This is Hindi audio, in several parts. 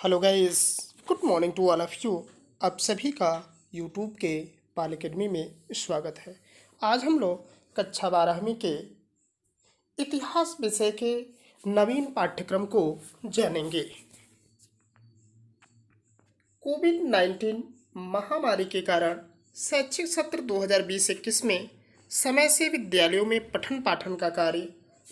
Hello guys, good morning to all of you. आप सभी का यूट्यूब के पाल अकेडमी में स्वागत है। आज हम लोग कक्षा 12वीं के इतिहास विषय के नवीन पाठ्यक्रम को जानेंगे। कोविड 19 महामारी के कारण शैक्षिक सत्र 2020-21 में समय से विद्यालयों में पठन पाठन का कार्य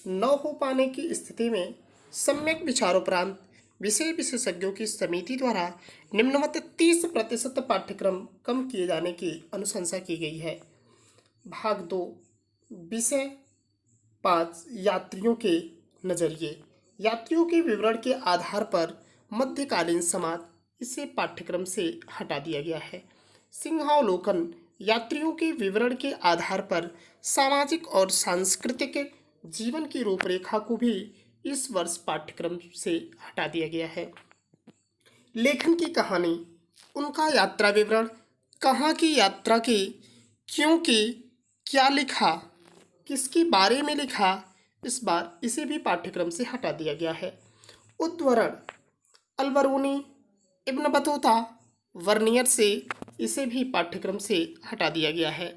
न हो पाने की स्थिति में सम्यक विचारोपरांत विषय विशेषज्ञों की समिति द्वारा निम्नवत 30% पाठ्यक्रम कम किए जाने की अनुशंसा की गई है। भाग 2 विषय 5 यात्रियों के नजरिए। यात्रियों के विवरण के आधार पर मध्यकालीन समाज इसे पाठ्यक्रम से हटा दिया गया है। सिंहावलोकन यात्रियों के विवरण के आधार पर सामाजिक और सांस्कृतिक जीवन की रूपरेखा को भी इस वर्ष पाठ्यक्रम से हटा दिया गया है। लेखन की कहानी, उनका यात्रा विवरण, कहाँ की यात्रा की, क्यों की, क्या लिखा, किसके बारे में लिखा, इस बार इसे भी पाठ्यक्रम से हटा दिया गया है। उद्धरण अलबरूनी, इब्न बतूता, वर्नियर से इसे भी पाठ्यक्रम से हटा दिया गया है।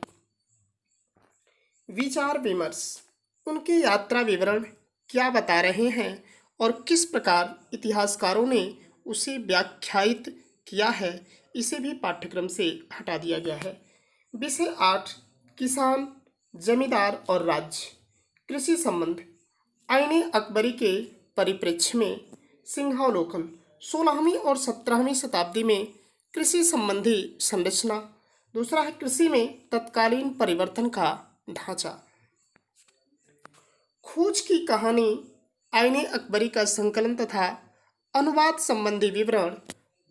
विचार विमर्श, उनके यात्रा विवरण क्या बता रहे हैं और किस प्रकार इतिहासकारों ने उसे व्याख्यायित किया है, इसे भी पाठ्यक्रम से हटा दिया गया है। विषय 8 किसान, जमींदार और राज्य, कृषि संबंध, आईने अकबरी के परिप्रेक्ष्य में सिंहावलोकन, 16वीं और 17वीं शताब्दी में कृषि संबंधी संरचना। दूसरा है कृषि में तत्कालीन परिवर्तन का ढांचा। खोज की कहानी, आईने अकबरी का संकलन तथा अनुवाद संबंधी विवरण,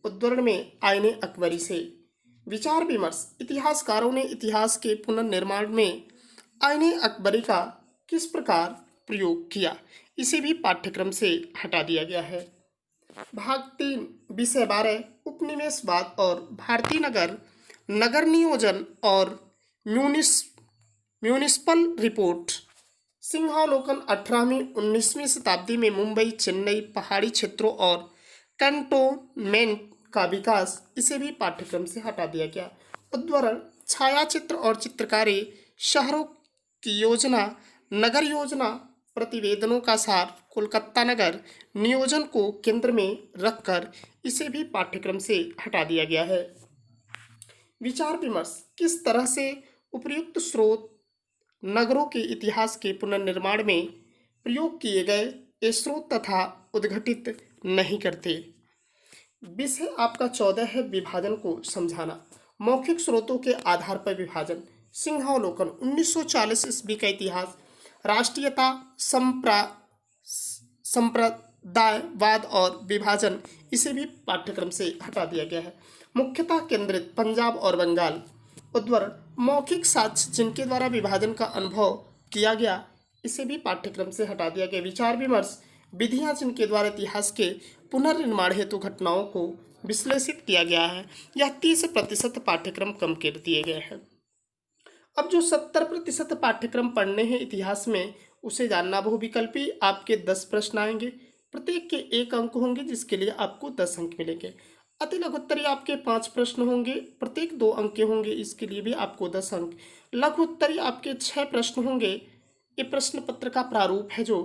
उद्धरण में आईने अकबरी से। विचार विमर्श, इतिहासकारों ने इतिहास के पुनर्निर्माण में आईने अकबरी का किस प्रकार प्रयोग किया, इसे भी पाठ्यक्रम से हटा दिया गया है। भाग 3 विषय 12 उपनिवेशवाद और भारतीय नगर नियोजन और म्यूनिसिपल रिपोर्ट। सिंहावलोकन 18वीं 19वीं शताब्दी में मुंबई, चेन्नई, पहाड़ी क्षेत्रों और कैंटोनमेंट का विकास, इसे भी पाठ्यक्रम से हटा दिया गया। उद्धरण छायाचित्र और चित्रकारी, शहरों की योजना, नगर योजना, प्रतिवेदनों का सार, कोलकाता नगर नियोजन को केंद्र में रखकर इसे भी पाठ्यक्रम से हटा दिया गया है। विचार विमर्श, किस तरह से उपर्युक्त स्रोत नगरों के इतिहास के पुनर्निर्माण में प्रयोग किए गए ये स्रोत तथा उद्घटित नहीं करते। विषय आपका 14 है विभाजन को समझाना, मौखिक स्रोतों के आधार पर विभाजन। सिंहावलोकन 1940 ईस्वी का इतिहास, राष्ट्रीयता, संप्रदायवाद और विभाजन, इसे भी पाठ्यक्रम से हटा दिया गया है। मुख्यतः केंद्रित पंजाब और बंगाल। उद्धरण मौखिक साक्ष्य जिनके द्वारा विभाजन का अनुभव किया गया, इसे भी पाठ्यक्रम से हटा दिया गया। विचार विमर्श, विधियां जिनके द्वारा इतिहास के पुनर्निर्माण हेतु घटनाओं को विश्लेषित किया गया है, यह 30% पाठ्यक्रम कम कर दिए गए हैं। अब जो 70% पाठ्यक्रम पढ़ने हैं इतिहास में, उसे जानना बहुविकल्पी आपके 10 प्रश्न आएंगे। प्रत्येक के 1 अंक होंगे, जिसके लिए आपको 10 अंक मिलेंगे। अति लघुत्तरी आपके 5 प्रश्न होंगे, प्रत्येक 2 अंक के होंगे, इसके लिए भी आपको 10 अंक। लघु उत्तरी आपके 6 प्रश्न होंगे। ये प्रश्न पत्र का प्रारूप है जो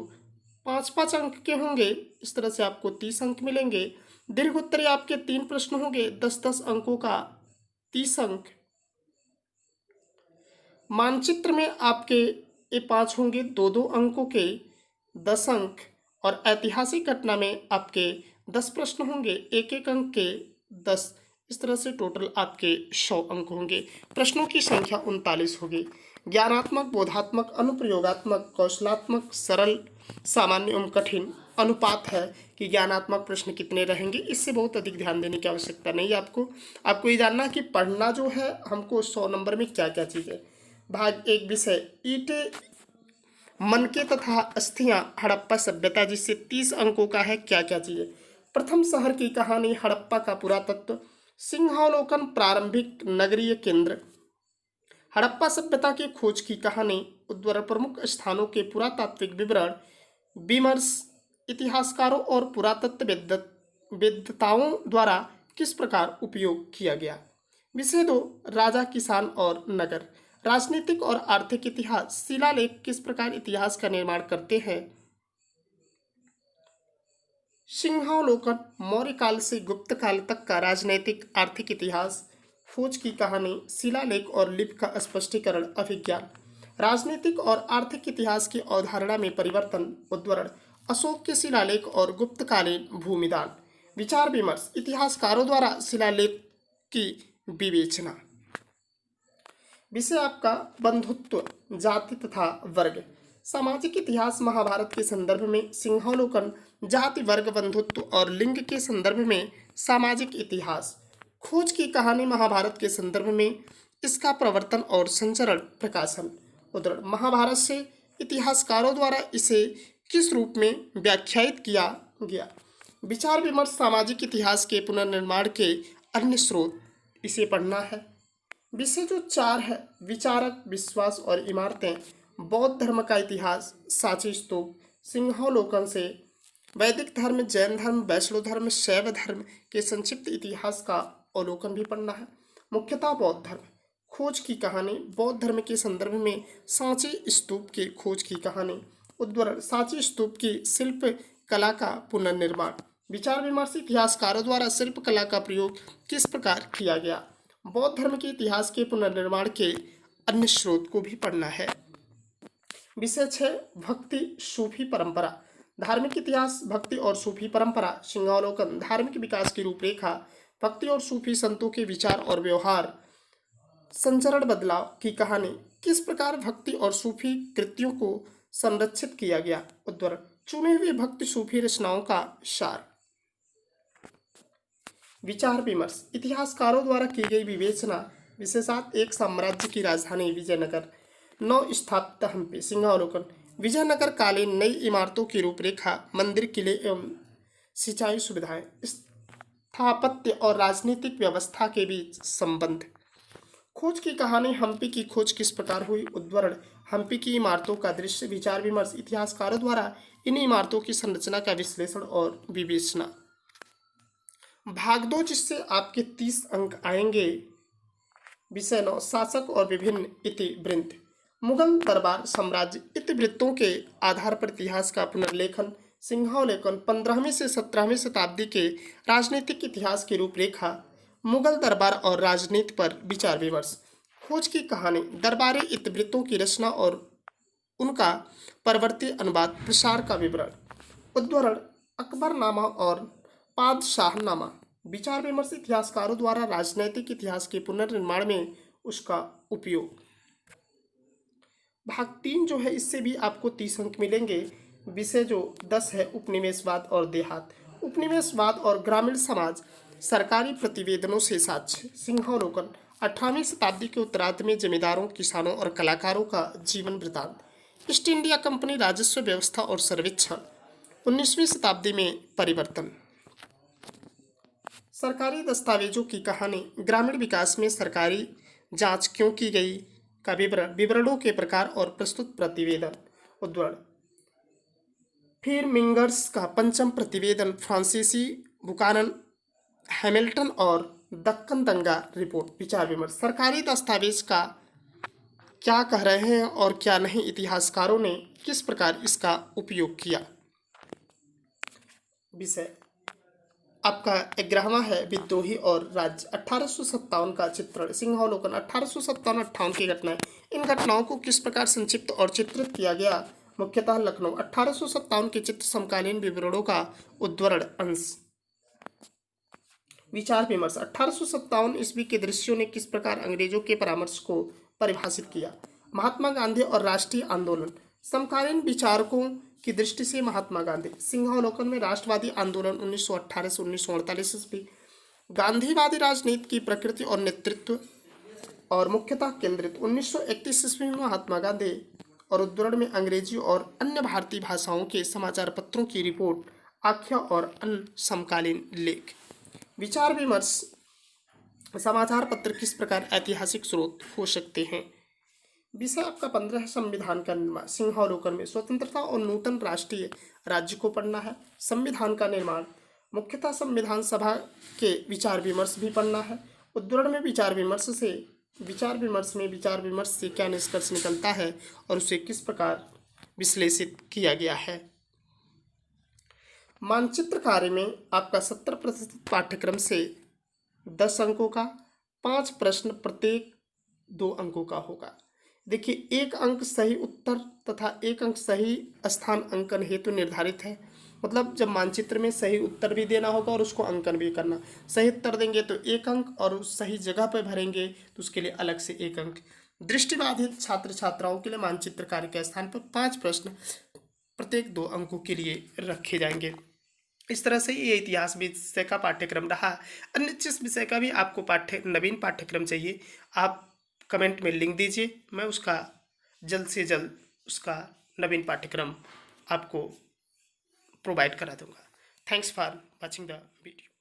5-5 अंक के होंगे, इस तरह से आपको 30 अंक मिलेंगे। दीर्घ उत्तरी आपके 3 प्रश्न होंगे, 10-10 अंकों का 30 अंक। मानचित्र में आपके ये 5 होंगे, 2-2 अंकों के 10 अंक। और ऐतिहासिक घटना में आपके 10 प्रश्न होंगे, 1-1 अंक के 10। इस तरह से टोटल आपके 100 अंक होंगे। प्रश्नों की संख्या 39 होगी। ज्ञानात्मक, बोधात्मक, अनुप्रयोगात्मक, कौशलात्मक, सरल, सामान्य एवं कठिन अनुपात है कि ज्ञानात्मक प्रश्न कितने रहेंगे। इससे बहुत अधिक ध्यान देने की आवश्यकता नहीं है। आपको ये जानना कि पढ़ना जो है हमको 100 नंबर में क्या क्या चीज़ें। भाग 1 विषय ईंटें, मनके तथा अस्थियां, हड़प्पा सभ्यता, जिससे 30 अंकों का है क्या क्या चीजें। प्रथम शहर की कहानी, हड़प्पा का पुरातत्व, सिंहावलोकन प्रारंभिक नगरीय केंद्र, हड़प्पा सभ्यता की खोज की कहानी, उद्धरण प्रमुख स्थानों के पुरातात्विक विवरण, विमर्श, इतिहासकारों और पुरातत्वविद वेदताओं द्वारा किस प्रकार उपयोग किया गया। विषय 2 राजा, किसान और नगर। राजनीतिक और आर्थिक इतिहास। शिलालेख किस प्रकार इतिहास का निर्माण करते हैं। सिंहावलोकन मौर्य काल से गुप्त काल तक का राजनैतिक आर्थिक इतिहास। खोज की कहानी, शिलालेख और लिपि का स्पष्टीकरण, अभिज्ञान। राजनीतिक और आर्थिक इतिहास की अवधारणा में परिवर्तन, उद्धरण। अशोक के शिलालेख और गुप्तकालीन भूमिदान। विचार विमर्श, इतिहासकारों द्वारा शिलालेख की विवेचना। विषय आपका बंधुत्व, जाति तथा वर्ग। सामाजिक इतिहास महाभारत के संदर्भ में सिंहावलोकन, जाति वर्ग बंधुत्व और लिंग के संदर्भ में सामाजिक इतिहास। खोज की कहानी महाभारत के संदर्भ में इसका प्रवर्तन और संचरण, प्रकाशन। उद्धरण महाभारत से इतिहासकारों द्वारा इसे किस रूप में व्याख्यायित किया गया। विचार विमर्श, सामाजिक इतिहास के पुनर्निर्माण के अन्य स्रोत, इसे पढ़ना है। विषय जो 4 है विचारक, विश्वास और इमारतें। बौद्ध धर्म का इतिहास, सांची स्तूप। सिंहावलोकन से वैदिक धर्म, जैन धर्म, वैष्णव धर्म, शैव धर्म के संक्षिप्त इतिहास का अवलोकन भी पढ़ना है। मुख्यतः बौद्ध धर्म। खोज की कहानी, बौद्ध धर्म के संदर्भ में सांची स्तूप की खोज की कहानी। उद्धरण सांची स्तूप की शिल्प कला का पुनर्निर्माण। विचार विमर्श, इतिहासकारों द्वारा शिल्प कला का प्रयोग किस प्रकार किया गया। बौद्ध धर्म के इतिहास के पुनर्निर्माण के अन्य स्रोत को भी पढ़ना है। विषय 6 भक्ति, सूफी परंपरा। धार्मिक इतिहास, भक्ति और सूफी परंपरा। सिंहावलोकन, धार्मिक विकास की रूपरेखा। भक्ति और सूफी संतों के विचार और व्यवहार, संचरण बदलाव की कहानी। किस प्रकार भक्ति और सूफी कृतियों को संरक्षित किया गया। उद्धरण चुने हुए भक्ति सूफी रचनाओं का सार। विचार विमर्श, इतिहासकारों द्वारा की गई विवेचना। विषय 7 एक साम्राज्य की राजधानी विजयनगर। 9 स्थापित हम्पी। सिंहावलोकन, विजयनगर कालीन नई इमारतों की रूपरेखा, मंदिर, किले एवं सिंचाई सुविधाएं। स्थापत्य और राजनीतिक व्यवस्था के बीच संबंध। खोज की कहानी, हम्पी की खोज किस प्रकार हुई। उद्धरण हम्पी की इमारतों का दृश्य। विचार विमर्श, इतिहासकारों द्वारा इन इमारतों की संरचना का विश्लेषण और विवेचना। भाग 2 जिससे आपके 30 अंक आएंगे। विषय 9 शासक और विभिन्न इतिवृत्त। मुगल दरबार साम्राज्य, इतिवृत्तों के आधार पर इतिहास का पुनर्लेखन। सिंहावलोकन, 15वीं से 17वीं शताब्दी के राजनीतिक इतिहास की रूपरेखा। मुगल दरबार और राजनीति पर विचार विमर्श। खोज की कहानी, दरबारी इतिवृत्तों की रचना और उनका परवर्ती अनुवाद, प्रसार का विवरण। उद्धरण अकबरनामा और पादशाहनामा। विचार विमर्श, इतिहासकारों द्वारा राजनैतिक इतिहास के पुनर्निर्माण में उसका उपयोग। भाग 3 जो है इससे भी आपको 30 अंक मिलेंगे। विषय जो 10 है उपनिवेशवाद और देहात। उपनिवेशवाद और ग्रामीण समाज, सरकारी प्रतिवेदनों से साक्ष्य। सिंहावलोकन, 18वीं शताब्दी के उत्तरार्ध में जमींदारों, किसानों और कलाकारों का जीवन वृत्तांत। ईस्ट इंडिया कंपनी, राजस्व व्यवस्था और सर्वेक्षण। 19वीं शताब्दी में परिवर्तन। सरकारी दस्तावेजों की कहानी, ग्रामीण विकास में सरकारी जांच क्यों की गई का विवरण, विवरणों के प्रकार और प्रस्तुत प्रतिवेदन। उद्धरण फिर मिंगर्स का 5वां प्रतिवेदन, फ्रांसीसी बुकानन, हैमिल्टन और दक्कन दंगा रिपोर्ट। विचार विमर्श, सरकारी दस्तावेज का क्या कह रहे हैं और क्या नहीं, इतिहासकारों ने किस प्रकार इसका उपयोग किया। विषय आपका 11वां है विद्रोही और राज्य। 1857 का चित्रण। सिंहावलोकन, 1857-58 की घटनाएं। इन घटनाओं को किस प्रकार संक्षिप्त और चित्रित किया गया। मुख्यतः लखनऊ। 1857 के चित्र समकालीन विवरणों का उद्धरण अंश। विचार विमर्श, 1857 ईस्वी के दृश्यों ने किस प्रकार अंग्रेजों के परामर्श को परिभाषित किया। महात्मा गांधी और राष्ट्रीय आंदोलन। समकालीन विचारकों की दृष्टि से महात्मा गांधी। सिंहावलोकन में राष्ट्रवादी आंदोलन 1918 से 1948 ईस्वी। गांधीवादी राजनीति की प्रकृति और नेतृत्व और मुख्यतः केंद्रित। 1931 ईस्वी में महात्मा गांधी और उद्धरण में अंग्रेजी और अन्य भारतीय भाषाओं के समाचार पत्रों की रिपोर्ट, आख्या और अन्य समकालीन लेख। विचार विमर्श, समाचार पत्र किस प्रकार ऐतिहासिक स्रोत हो सकते हैं। विषय आपका 15 है संविधान का निर्माण। सिंहावलोकन में स्वतंत्रता और नूतन राष्ट्रीय राज्य को पढ़ना है। संविधान का निर्माण, मुख्यतः संविधान सभा के विचार विमर्श भी पढ़ना है। उद्धरण में विचार विमर्श से क्या निष्कर्ष निकलता है और उसे किस प्रकार विश्लेषित किया गया है। मानचित्र कार्य में आपका 70% पाठ्यक्रम से 10 अंकों का 5 प्रश्न प्रत्येक 2 अंकों का होगा। देखिए, 1 अंक सही उत्तर तथा 1 अंक सही स्थान अंकन हेतु निर्धारित है। मतलब जब मानचित्र में सही उत्तर भी देना होगा और उसको अंकन भी करना। सही उत्तर देंगे तो 1 अंक और उस सही जगह पर भरेंगे तो उसके लिए अलग से 1 अंक। दृष्टिबाधित छात्र छात्राओं के लिए मानचित्र कार्य के स्थान पर 5 प्रश्न प्रत्येक 2 अंकों के लिए रखे जाएंगे। इस तरह से ये इतिहास विषय का पाठ्यक्रम रहा। अन्य जिस विषय का भी आपको नवीन पाठ्यक्रम चाहिए, आप कमेंट में लिंक दीजिए, मैं उसका जल्द से जल्द उसका नवीन पाठ्यक्रम आपको प्रोवाइड करा दूंगा। Thanks for watching the video.